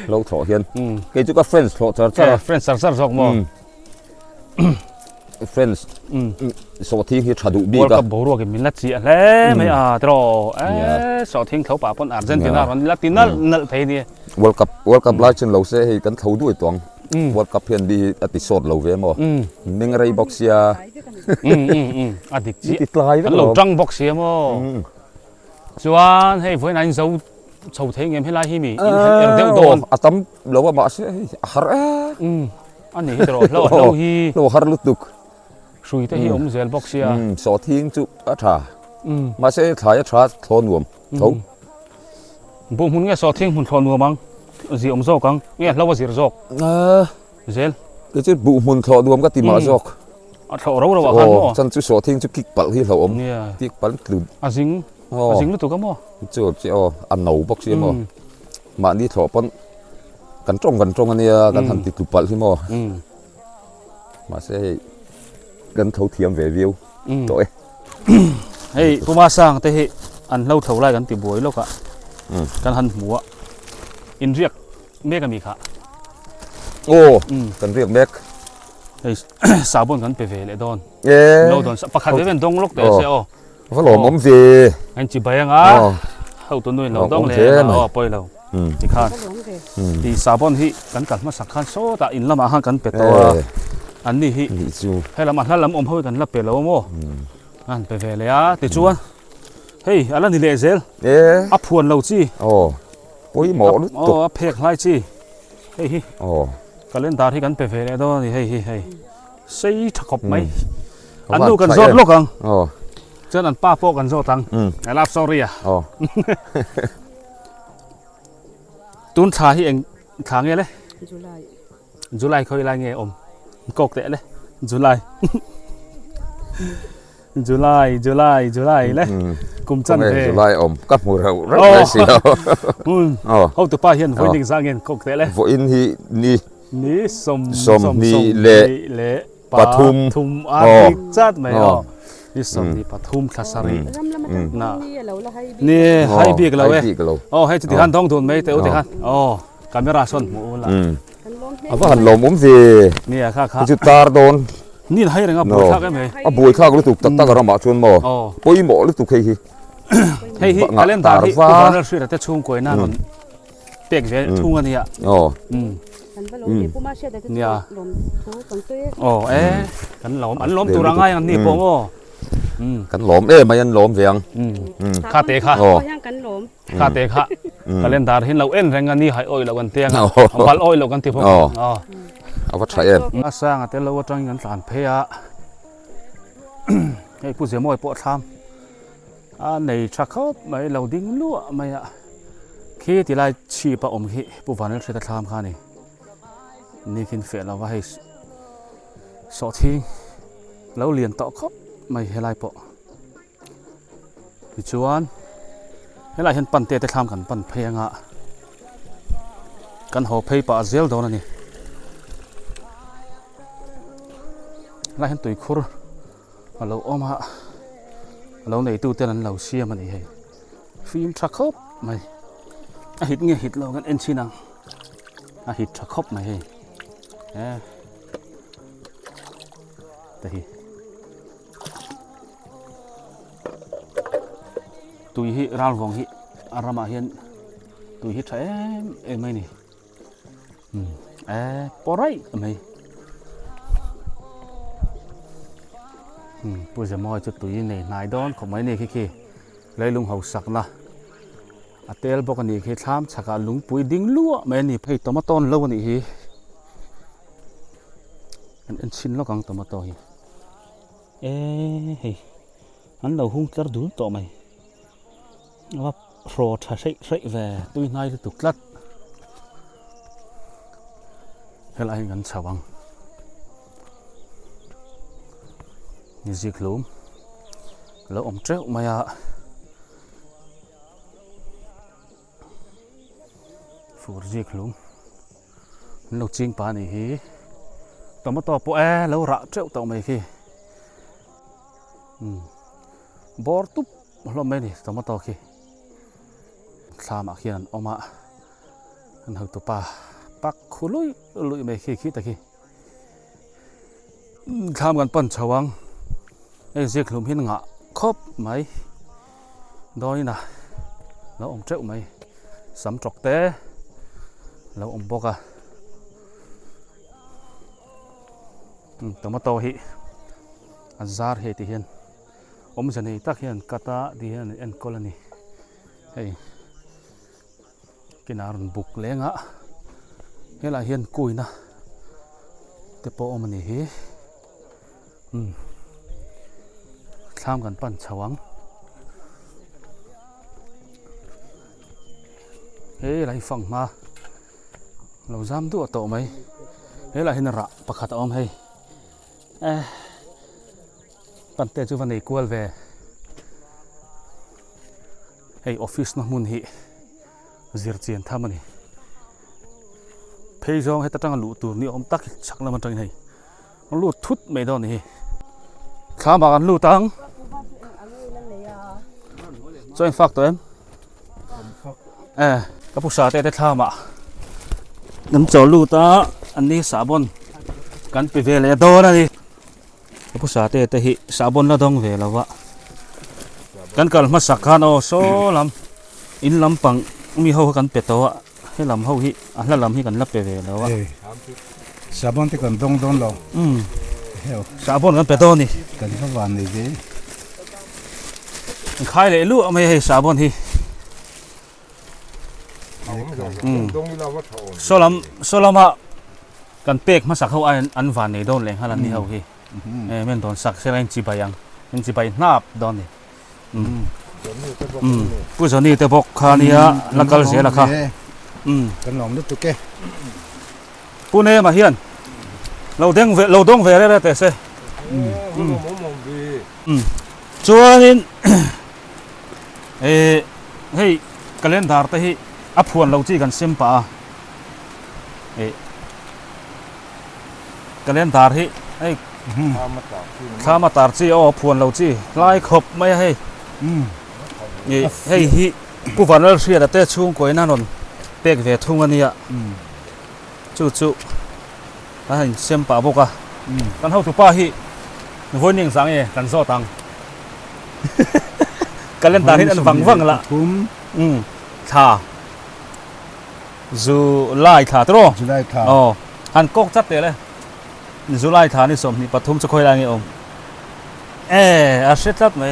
เราถอดเฮียนเกี่ยวกับ friends ถอดเจอ friends สักสองโม friends สอดทิ้งที่ชาดูบีกับบัวรัวกับมิลลัดจีแล้วไม่ตรอสอดทิ้งเขาป่าปนอาร์เจนตินาวันลาตินานั่นเพย์นี่World Cup ไล่จนเราเสียให้กันเขาด้วยตัวWorld Cup เพียงดีอติสดเราเวมมิงไรบ็อกเซียอดีตจีติดลายแล้วเราจังบ็อกเซียมั้งส่วนให้ผู้นั้นเขาชาวเทงเงินให้ไล่ที่มีเดี๋ยวโดนตั้มเราว่ามาเสียฮาร์อันนี้ตลอดเราฮีเราฮาร์ลุตุกสุยแต่ฮีเซลบ็อกเซียสอดทิ้งจุอัฐามาเสียถ่ายอัฐาทอนรวมเขาบุ้งหุ่นเงี้ยสอดทิ้งหุ่นทอนรวมมั้งสีอมโซกังเงี้ยเราว่าสีระจกเซลก็จะบุหุ่นทอนรวมก็ตีมาจกเราว่ากันมั้งฉันจะสอดทิ้งจุกิกปัลที่เราอมกิกปัลกลุ่มสิงรู้ตัวกันมั้งจุดที่อันหนูบ็อกซี่มั้งมานี่ถอปนกันตรงอันนี้กันทำติดกลุ่มปัลที่มั้งมาเสียกันเท่าเทียมเววิวตัวเฮ้ยผู้มาสร้างแต่เฮ้อันเล่าเท่าไรกันติบวยโลกะกันหันหัวอินเรียกเมกันมีค่ะโอ้กันเรียกเมกไอ้สาวบนกันไปเวเลยโดน เอ๊ะ โลดอนประคัดไว้เป็นดงลกแต่เสียอ๋อ ฝรั่งอมสิ อันจีบยังอ่ะ อ๋อ เฮาตัวนู้นเราต้องเลยอ๋อปล่อยเราที่ข้าที่ซาบอนที่กันมาสักคันโซตาอินละมาหันกันเป็ดตัวอันนี้ที่ นี่จู ให้ละมาถ้าลำอมเฮากันละเป็ดเราโม่อันไปเวเลยอ่ะติจวนเฮ้ยอะไรนี่เลเซล เอ๊ะ อัพพวนเราจี โอ้ปุ้ยหมอลุ โอ้ ตุก เพกไล่จีเฮ้ย โอ้ ก็เล่นตาที่กันไปเวเลยตัวนี่เฮ้ยเฮ้ยใส่ถักขบไหมอันนู้กันโซดลูกกัง โอ้ เจ้านั่นป้าโปกันโซตังไอ้ลาบซอรี่อ่ะ โอ้ ตุนชาที่เองทางเงี้ยเลย July. จุไลเขาอะไรเงี้ยอมกกเตะเลยจุไล จุไลเลยกุมจัน เอ้ เพ่ จุไลอมกับหมูเราเรื่อยเสียวโอ้ เขาตัวป้าเห็นไฟนิ่งสร้างเงี้ยกกเตะเลย ฝอินฮีนี่ นี่สมนี่เละ ปทุมอาริจัดไหมอ๋อนี่สมนี่ปทุมคาสารี Nah. นี่ให้บีกเราเว้ย ให้บีกเรา อ๋อให้จุดที่หันท้องทุนไหมเต๋อที่หันอ๋อกาเมราส่วนหมูละ เอาว่าหันลมอมสิ นี่ค่ะค่ะ จุดตาโดน นี่ให้เรื่องบุญทักไหม เอาบุยข้าวก็รู้ตุกตักตักเรามาชวนหมอ อ๋อ ปุ้ยหมอรู้ตุกใคร เฮ้ยการเล่นตาที่กูฟังแล้วช่วยแต่ช่วงกวยหน้าหนเปียกเสียทุ่งอันนี้อ่ะ อ๋อ โอ้เอ๊ะกันหลอมอันหลอมตัวร่างกายอันนี้ปงโอ้ กันหลอมเอ้มายันหลอมเสียง ข้าเตะข้า กันหลม ข้าเตะข้าการเล่นตาเห็นเราเอ็นแรงงานนี้หายอ้อยเรากันเตียงพัลอ้อยเรากันที่พงอ๋อ เอาวัดใช้เอ็น อาสร้างแต่เราว่าจังกันสารเพยะให้ผู้เสียมวยปวดทำอันในชักเขาไม่เราดิ้งลั่วไม่อะขี้ที่ไรชีปะอมขี้ผู้ฝันเราเสียทำข้านี่นี่กินเฟะเราว่าให้สอทิ้งแล้วเรียนต่อครับไม่ให้ไรปะพิจวนให้ไรเห็นปั่นเตะแต่ทำกันปั่นเพยงะกันหัวเพยปะเซลโดนนี่ไรเห็นตุยคุรเราอมฮะเราในตู้เต้นนั้นเราเชียมันนี่ให้ฟิล์มชักคบไม่หิดเงี้ยหิดเรากันเอ็นชินังหิดชักคบไม่ให้แต่ฮีตุยฮิรัลวงฮิอารามะเฮียนตุยฮิใช้ไม่นี่ปอไรไม่ผู้จะมอยจุดตุยนี่นายดอนของไม่นี่ขี้เลยลุงเขาสักนะเตลบอกกันนี่ขี้ทำชักลุงปุยดิ้งลั่วไม่นี่ให้ตัวมาต้นแล้ววันนี้ฮีอันชินแล้วกังตัวมาต้นเฮ้ยอันเราหุ่งกระดุนต่อไหมว่าโปรดใช้แหวนตุยนายตุกลัดเฮลัยกันชาวังนี่สิคลุมแล้วอมเจ้ามาอะฟูร์สิคลุมเราจริงป่านี่ฮีต่อมาต่อปะแล้วระเจ้าต่อมาฮีบอร์ตุบเราไม่นี่ต่อมาต่อฮีสามอาเขียนออกมาอันหักตัวป่าปักคุลุยไม่ฮีตะฮีทำกันปั่นชาวังไอ้เสียขลุ่มหินงะครบไหมดอยนะแล้วอมเจ้าไหมสำจอกเต้แล้วอมบอกอะตัวมาโตหิอันซาร์เฮติเฮียนอมจะนี่ตักเฮียนกาตาดิเฮียนเอ็นโคลนีเฮ้ยกินอารุนบุกเลี้ยงอะเฮล่าเฮียนกุยนะแต่พออมนี่ฮีทำกันปั่นชาวังเฮ้ยอะไรฟังมาเราจำตัวโตไหมเฮ้ยอะไรเห็นระประคัตอมให้ปั่นเตจูวันนี้กวลเวเฮ้ยออฟฟิศนะมุนฮีซิร์เจียนทำมันนี่เพย์จองให้ตั้งลู่ตัวนี้อมตักชักแล้วมันจังไงลู่ทุดไม่โดนนี่ข้ามากันลู่ตังช่วยฟักตัวเองกับผู้ชายได้ท่ามาน้ำจอลูตาอันนี้สาบอนกันไปเวลาโดนะดิ ผู้สาเตหิสาบนละดองเวละวะกันกลมาสักคานโอโซลำอินลำปังมีเฮากันเป็ดตัวให้ลำเฮาหิอันละลำหิกันละเปเวละวะสาบอนที่กันดงลงสาบนกันเป็ดตัวนี่กันก็หวานนี่สิขายเลยลูกไม่ให้สาบนที่โซลำกันเป็กมาสักเขาอันหวานในโดนเลยฮะลันนี่เฮาหิแม่นโดนสักเสร็จจีบยังมันจีบนาบโดนนี่ผู้สนิทแต่บอกคานี้ลักกลเสียละค่ะกันหลอมนิดตุ๊กแกผู้เนี่ยมาเฮียนเราดงเวรเลยแต่เสจวนนี้ให้กันเล่นดาร์แต่ให้อัพวนเราจีกันซิมป่ากันเล่นดาร์ให้ข้ามาตาร์จีอ๋อพวนเราจีไล่ขบไม่ให้ให้ฮิผู้ฝันเราเสียแต่ช่วงก่อยนั่นนเป็กเวทุ่งอันนี้จู่ให้เสียมป่าบกกันเข้าถูกป้าฮิวันยังสังกันโซ่ตังกันเล่นตาที่อันฟังละท่าจูไล่ท่าตรออ๋อหันกกจัดเลยจูไล่ท่านี่สมนี่ปฐมจะค่อยได้ไงองอาเสร็จจัดไหม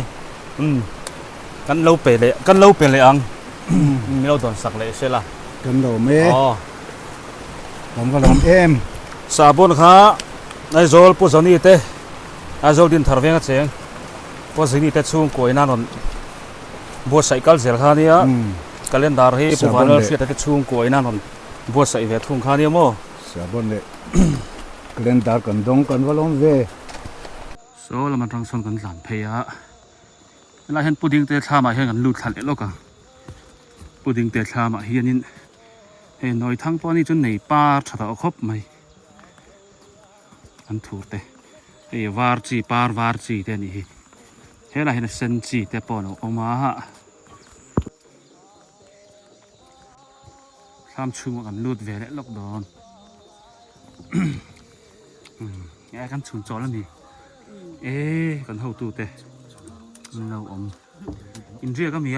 กันเล่าเปเลยอังมีเราโดนสักเลยใช่ละกันโดเมผมก็ลองสาบุนข้าในโซลผู้สนิทเตอโซลดินทาร์เวงเสียงผู้สนิทเตช่วงก่อยนั่นบัวใส่กัลเซลข้านี้กันเล่นดาร์ให้ผู้ฟังเราเสียแต่ช่วงก่อยนั่นบัวใส่เวทุ่งข้านี้มั้งสาบุนเลยกันเล่นดาร์กันดงกันว่าลองเวโซลมันรังสนกันหลานเพย์เราเห็นปูดิ้งเตะชามาเห็นกันลุดขัดเลยลูกปูดิ้งเตะชามาเฮียนินเห็นหน่อยทั้งป้อนี่จนไหนป้าฉะเอาครบไหมอันถูกเตะวาร์จีปาร์วาร์จีเตนี่เห็นอะไรเห็นเซนจีเตะป้อนออกมาฮะทำชุ่มกันลุดเวรล็อกดอนแกกันชุ่มจอแล้วนี่กันเท่าตู้เตะเราอินเดียก็มี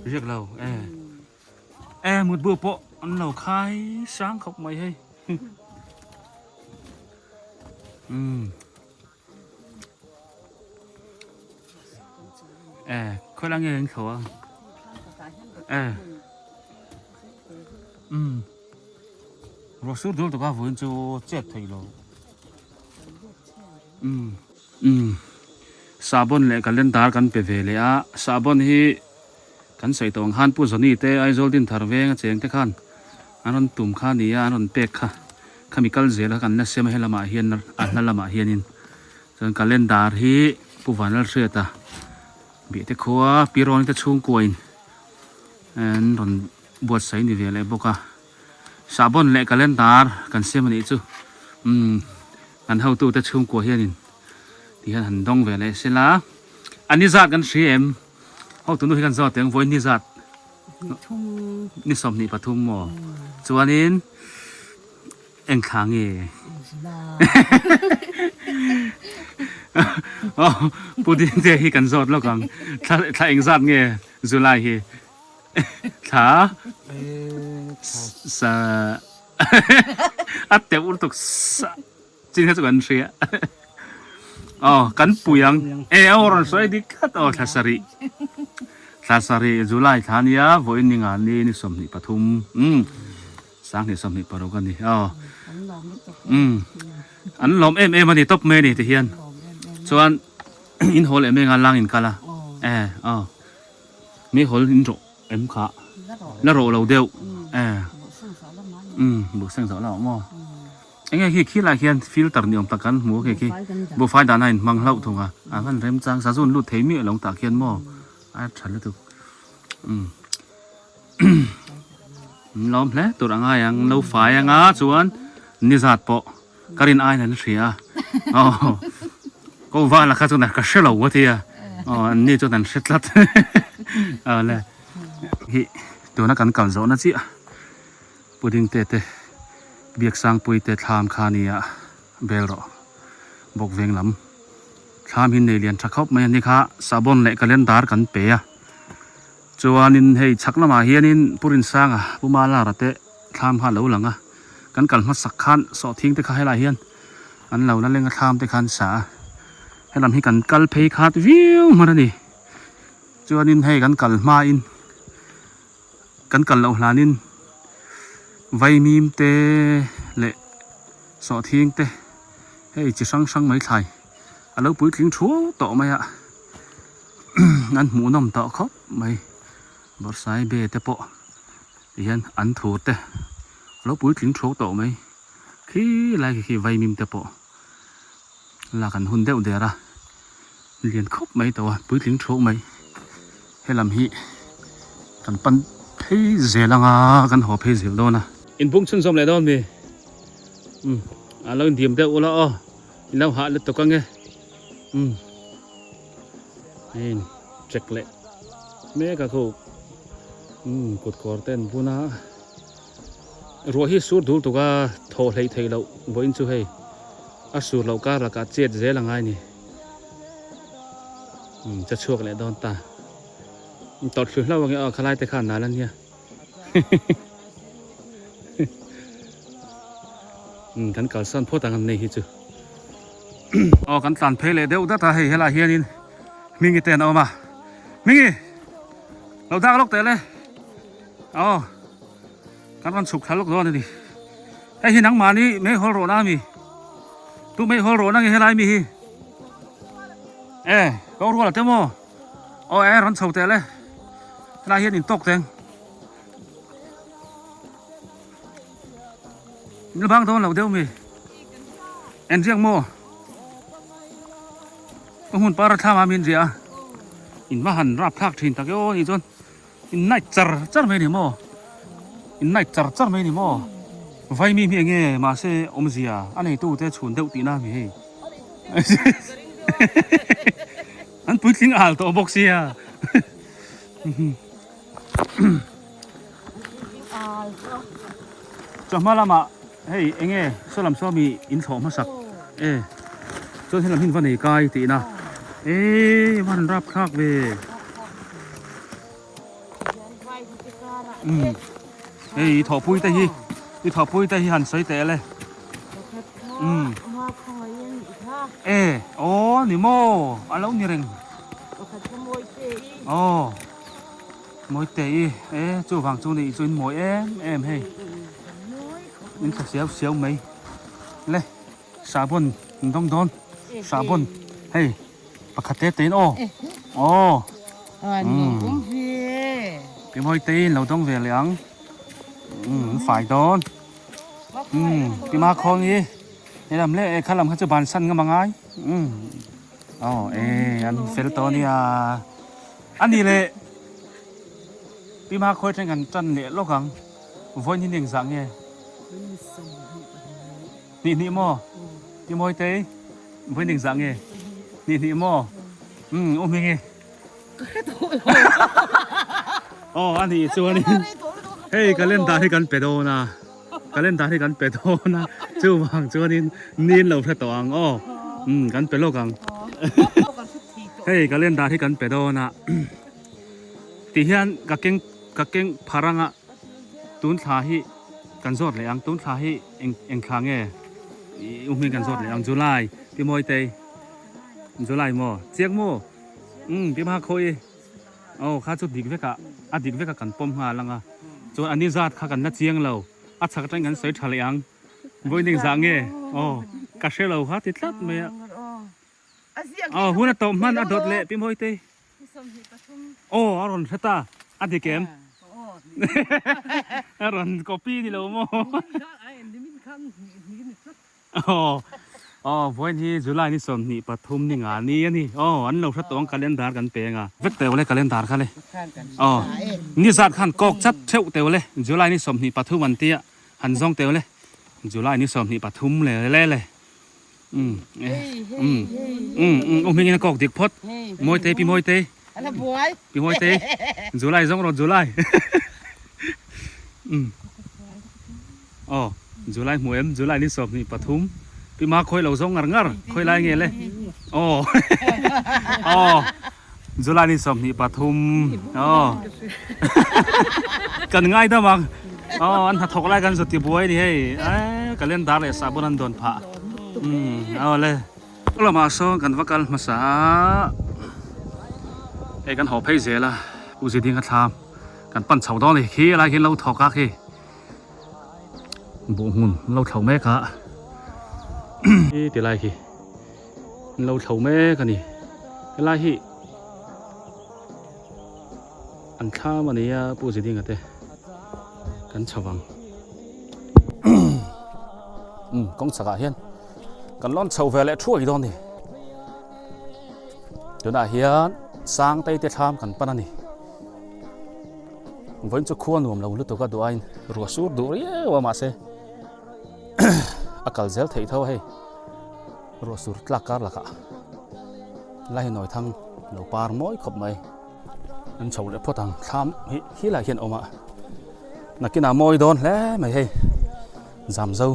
เรียกเรามุดบัวโปะอันเราคายช้างเขาไม่ให้ค่อยละเงินเขารถสูดดูตัวก็วนจะเจ็ดทีโลสาบอนเลยกันเล่นดาร์กันเปเวเลยสาบอนที่กันใส่ตรงหันผู้สนิทเตไอโซลดินทาร์เวงเจียงเตขันอันนั้นตุ่มข้านี้อันนั้นเป็กค่ะขามีกัลเซลกันนั่นเสียไม่ให้ละมาเฮียนอันนั้นละมาเฮียนินส่วนกันเล่นดาร์ที่ผู้ฟันเราเสียตาบีเตขัวปีรอนที่ช่วงกวนอันนั้นบวชใส่นิเวเลยบอกว่าสาบอนเลยกันเล่นดาร์กันเสียมันอีจูกันเท่าตัวที่ช่วงกวนเฮียนินที่หันดงเวลเสร็จละอันนี้จัดกันซีเขาตัวนู้นกันจัดแต่งวันนี้จัดนี่สมนี่ปฐุมหมอส่วนนี้เอ็งขังพูดถึงเรื่องกันจัดแล้วกันถ้าเอ็งจัดเงี้ยจุฬาถ้าอัดเตอุลตุกจริงๆจะกันเสียกันปุยังorang soal dikat Thasari Julai Thania voin ninga ni somni pathum sang ni somni parogan ni an lom ani top me ni te hian chuan in hol nga lang in kala mi hol in ro kha la ro lo deu bu sang so la mo anh ấy khi lại hiện filter nhiều tạc cắn múa khi bộ phái đàn này mang lậu thùng văn rem trang giá run lụt thấy miệng lòng tạc hiện mò ai trả lời được lom lẽ tôi đang ai ăn lâu phải ăn á chuan ni giạt bộ karin ai này nó xỉa có va là khai cho này cả sơ lẩu quá thì ni cho này sét lát này tôi nó cắn cào gió nó chị pudding tê việc sang pui te tham khania belro บกเวงลำข้ามหินในเรียนชักคบมานี่ค่ะสาบอนเละกันเล่นดาร์กันเปียจวนนินให้ชักละมาเฮียนินปุรินสร้างปุมาลาระเตะข้ามหันเหลาหลังกันกันมาสักขันสอทิ้งแต่ข้าให้ลายเฮียนอันเหล่านั้นเล่นข้ามแต่ขันสาให้ลำให้กันกัลเพย์ขาดวิวมาแล้วนี่จวนนินให้กันกัลมาอินกันกัลเหล่าหลานินไวมีมเตเละสอทิ้งเตให้จะสั่งไม่ไทยอันเราปุ๋ยทิ้งชั่วต่อไหมอ่ะ นั่นหมูน้ำต่อครับไม่บดสายเบเตปะยันอันถูดเตเราปุ๋ยทิ้งชั่วต่อไหมขี้ไรขี้ไวมิมเตปะลากันหุ่นเดียวเดียระเรียนครบไหมตัวปุ๋ยทิ้งชั่วไหมให้ลำฮีกันปั้นเพยเจลังอ่ะกันหัวเพยเจลโดนะอินพุ่งชนสมเลยโดนมีเราเดียมเดียวละอ๋อเราหาเล็ดตัวกันไงนี่เจ็กเละแม่ก็เขากดคอร์เต้นพูน่ะรัวที่สุดดูตัวก็โทรให้เธอเราวันช่วยอาสูรเราก็รักเจ็ดเจลังไงนี่จะช่วยเลยโดนตาตอดคือเราว่าไงคลายแต่ขนาดนั้นเนี่ยกันก่อนสั้นพูดต่างกันในที่จุกันตันเพลเลยเดี๋ยวได้ให้ละเฮียนินมิงเตนเอามามิงเราดักลูกเตะเลยกันสุกทะลุร้อนนี่ไอ้ที่นังมานี่ไม่ฮอลโรน่ามีตู้ไม่ฮอลโรน่าไงไรมีก็รู้ละเต็มโอ้รันสุกเตะเลยละเฮียนินตกเต็งนี่บางตัวเราเดี๋ยวมีเอ็นเรียงโม่ก็หุ่นปลาท่ามามินเสียอินว่าหันรับทักถิ่นตะเกียวนี่จนอินไนจัร์ไม่นี่โม่อินไนจัร์ไม่นี่โม่ไฟมีเพียงเงี้ยมาเสอมเสียอันนี้ตู้แต่ชวนเด็กตีน้ามีอันพูดถึงอ่านตัวบอกเสียจะมาละมาเฮ้ยเอ็งสลัมซ้อมีอินสอมาสักจนที่เราหินวันนี้กายตีนะมันรับคากเวถอปุ้ยแต่ฮีถอปุ้ยแต่ฮีหันใส่แต่เลยโอ้นี่โมอันแล้วนี่เร่งมวยเตะจูฝั่งจูนี่จูนมวยเฮ้ยนี่เสียวไหมเลยสาบนต้องโดนสาบนเฮ้ยปากกาเตตีนพี่มวยตีนเราต้องเวลียงฝ่ายโดนพี่มาคองยี่นี่ลำเล่ข้าลำข้าจะบานสั้นก็มาง่ายอันเฟลตัวนี่อันนี้เลยพี่มาคอยใช้กันจันเนี่ยโลกังวันนี้หนึ่งสังไงนี่โม่พี่มวยตีวันหนึ่งสังไงนี่โม่โอ้ยไงอันนี้ส่วนนี้เฮ้ยกันเล่นตาให้กันเป็ดโอนะกันเล่นตาให้กันเป็ดโอนะจู่บางจู่นี่เราเพลตัวกันเป็ดโลกังเฮ้ยกันเล่นตาให้กันเป็ดโอนะที่เฮียนกักเก่งพารังตุนขาฮิกันสดเลยตุนขาฮิเอ็งขางมีกันสดเลยจุไลพี่มวยเตยจุไลโมเจียงโมพี่มาคอยข้าจุดดิกเวกะดิกเวกะกันปมหาลังจนอันนี้จัดข้ากันนัดเจียงเราสักจังกันใส่ทะเลวันหนึ่งสังกระเชลเราฮะติดลัดไหมหุ่นตัวมันดดเละพี่มวยเตยอารอนเซตาอันที่เกมอารอนก๊อปปี้นี่เราโมวันที่จุฬานี่สมนี่ปฐุมนี่งานนี้นี่อันเราทัดต้องการเล่นดาร์กันเปงเวกเตวเลยการเล่นดาร์กันเลยนี่จัดขันกอกชัดเท่าเตวเลยจุฬานี่สมนี่ปฐุมวันเตี้ยหันซองเตวเลยจุฬานี่สมนี่ปฐุมเลยมีเงินกอกดิกพดมวยเตพี่มวยเตพี่มวยเตจุฬาซองรถจุฬาจุฬาหมวยจุฬานี่สมนี่ปฐุม ปีมาคอยเหล่าซงงัรคอยลายเงี้ยเลยโอ้ อ๋อจุฬานี่สมนี่ปทุมอ๋อ กันง่ายนะมังอ๋ออันถกไล่กันสุดที่บวยนี่ให้กันเล่นดาร์เลยสาบุนันโดนผ่าเอาเลยเรามาส่งกันว่ากันมาสากันหอบให้เสียละอุสิทิ้งกันทำกันปั้นเฉาดอนเลยขี้อะไรขี้เราถกกักขี้บุหุ่นเราเฉาแม่กะนี่ตีไรขี้เราเฉาแม่กันนี่ไรขี้อันข้ามันนี่ปูสิทิ้งกันเต้กันเฉาวังกงสกัดเฮียนกันล้อนเฉาแวะและช่วยดอนนี่เดี๋ยวน่าเฮียนสร้างไตเตะทามกันปนนี่วันจะควรรวมเราลุตัวก็ดูอันรัวสูดดูเรียว่ามาเสอากาศเซลเที่ยวให้รัวสูดลักการลักะไล่หน่อยทั้งเราปาร์มอยขบไม่นั่นเฉาเลยพอทางทามฮิลาเฮียนออกมานักกินมอยโดนแล้วไม่ให้จำเจ้า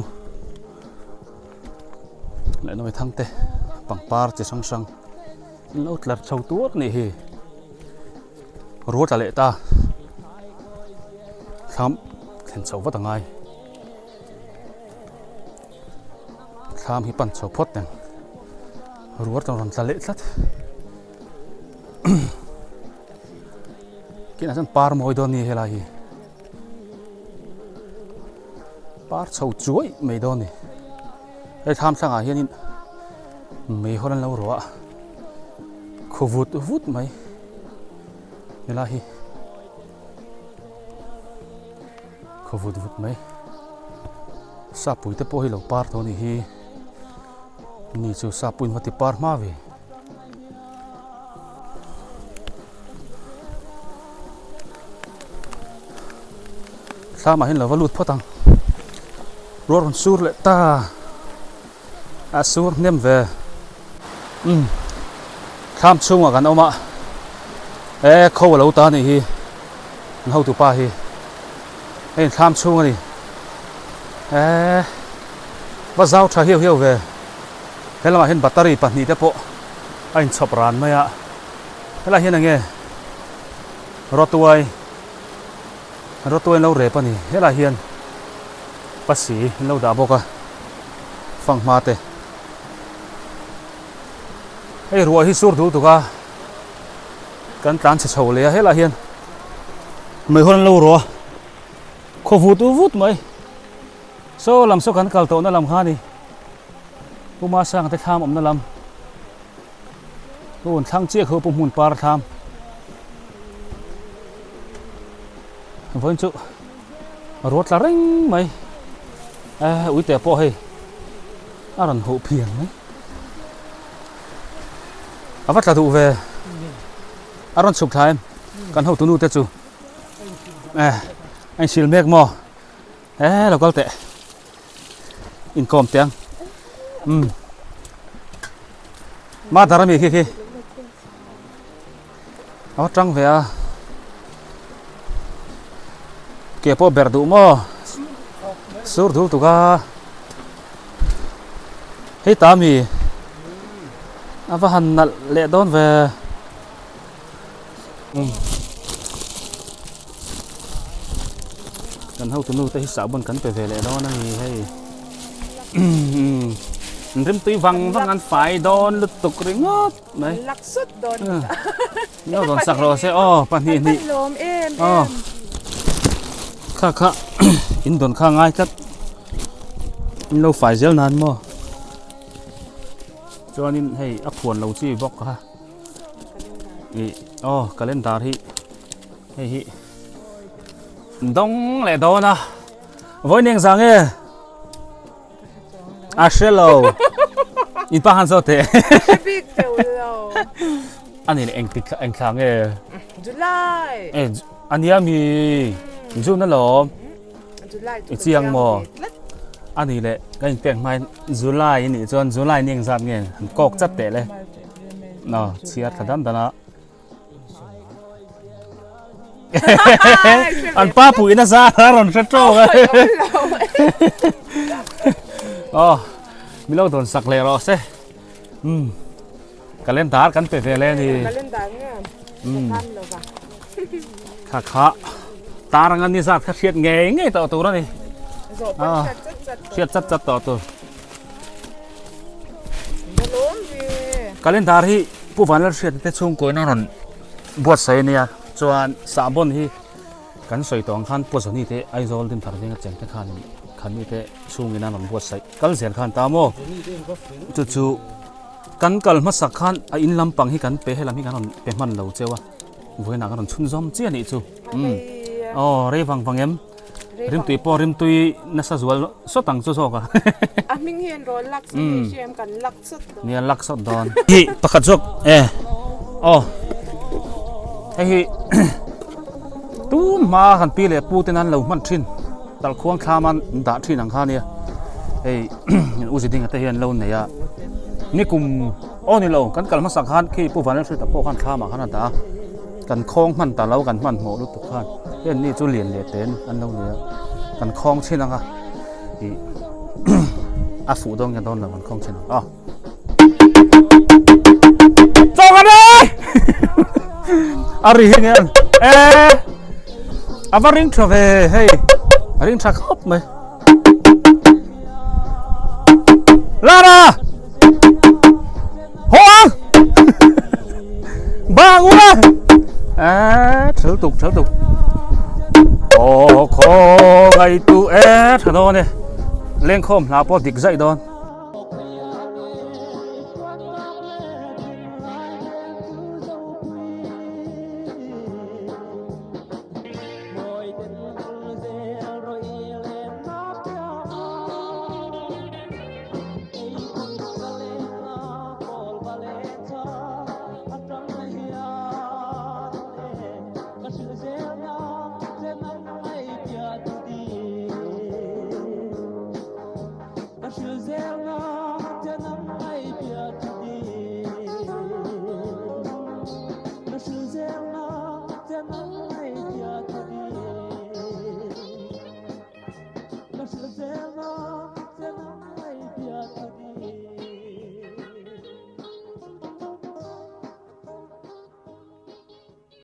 ไล่หน่อยทั้งเตะปังปาร์จะช่างเราหลับเฉาตัวนี่เฮรัวจะเละตาทำเห็นเฉาว่าต่างไงทำให้ปั่นเฉาพดเนี่ยรัวต้องรันจะเละสัดกินอะไรปาร์มอยโดนนี่เฮล่ะฮีปาร์เฉาช่วยไม่โดนนี่ไอ้ทำสังหารเฮียนี่ไม่คนนั้นเรารัวขวุดไหมเวลาฮีขวุดไหมซาปุยเตปโอฮิเราปาร์ตัวนี้ฮีนี่จูซาปุยวัติปาร์มาเวซามาเห็นเราวัลุดพอตังรถมันสูรเลตาอาสูรเนียมเวข้ามช่วงกันเอามาเข้าเราตานี่ฮีเข้าตัวป้าฮีข้ามช่วงนี่ว่าเจ้าชาเหี่ยวเวเห็นเราเห็นแบตเตอรี่ปัจจุบันเปาะไอ้ชอบร้านไหมอะเห็นเราเห็นยังไงรถตัวเราเรปนี่เห็นเราเห็นปัสสีเราด่าบอกฟังมาเตะรัวที่สุดดูตัวกันการเฉาเลยให้ละเฮียนไม่คนเรารัวขวุดไหมโซ่ลำโซ่กันเก่าโตนั่นลำข้านี่ผู้มาสร้างแต่ทำนั่นลำผู้ทั้งเจี๊ยเขาปุ่มหุ่นปลาทำวันจุรถละเร่งไหมอุ้ยแต่พอให้อารันหูเพียงไหมอาวัตถุเวอารอนสุขทายกันหูตุนูเตจูไอชิลเมกมอเราก็เตะอินคอมเตียงมาดารามีขี้เอาจังเวะเก็บพอเบิร์ดูมอสูดดูตุกาให้ตามีอาว่าหันนั่นเละโดนเวกันเฮาตัวนู้นแต่สาวบนกันไปเวเละโดนนั่นให้ริมตีวังงานฝ่ายโดนลุตุกริงอดไหมลักสุดโดนเนี่ยโดนสักรอเสียอ๋อปนี่นี่อ๋อข้าอินโดนข้าง่ายจัดเราฝ่ายเซลนานมั้งcho nên hay ấp quần lâu chi bóc ha cái lên đá thì hay đông lại đó na với niềng rằng ấy Ashelo in pa han so te anh này anh khang ấy July anh em mi June nó lò chiang mò anh này lệ cái tiếng mai July này cho July niềng rằng nghe cọc chất tệเลยnó chia thật đâm đó anh pa bụi nó ra rồi rất trâu มีเราโดนสักเลยรอเซกันเล่นตาร์กันเปเฟเลนี่ มาเล่นดังเนี่ยทันแล้วป่ะ ค่ะตารังอันนี้สัตว์เชียดไงต่อตัวนี่ โซปันจัด เชียดจัดต่อตัว บ่ล้มดิ การเล่นตาที่ผู้ฟันแล้วเชียดแต่ช่วงก่อนนั่นบวชใส่เนี่ยจวนสามบนที่กันใส่ตองขันปวดสนิทไอโซลดินทาร์ดิงเจงแต่ขันนี่แต่ช่วงนี้นั่นบวชใส่กันเสียนขันตามโมจู่ๆกันกัลมาสักขันอินลำปังให้กันเปให้ลำให้กันเปมันเหลาเจ้าวะวัวนักกันชุนซ้อมเจียนี่จู่อ๋อเรื่องฟังเอ็มริมตุยปอริมตุยนักสวลสตังจู่ๆกัน อ่ะมิงเห็นร้อนลักสุดเชียมกันลักสุด เนี่ยลักสดดอนฮีประคัดจกอ๋อไอ้ ตู้มาขันปีเลยปูเตนั้นเรามันทิ้นตัลควงขามันด่าทิ้นหนังข้าเนี่ยไอ้ อุจิดิงแต่เห็นเราเนี่ยนี่กุมอ๋อนี่เรากันกัลมาสักขันขี้ปูฟันแล้วช่วยตะโพขันขามาขันตากันคล้องมันตาเรากันมันหัวรุตุกขันเห็นนี่จุเลียนเลียเต้นอันเราเนี่ยกันคล้องชิ้นนะคะอีอาฟูดงกันโดนเรากันคล้องชิ้นอ๋อจบกันเลยอะไรเงี้ยอามาริงทราเวเฮ้ยริงทราครบไหมลาดาหัวบางวะเถิดตุกโอ้โหไงตัวถนนเนี่ยเล่นคอมลาปอดิกใจดอน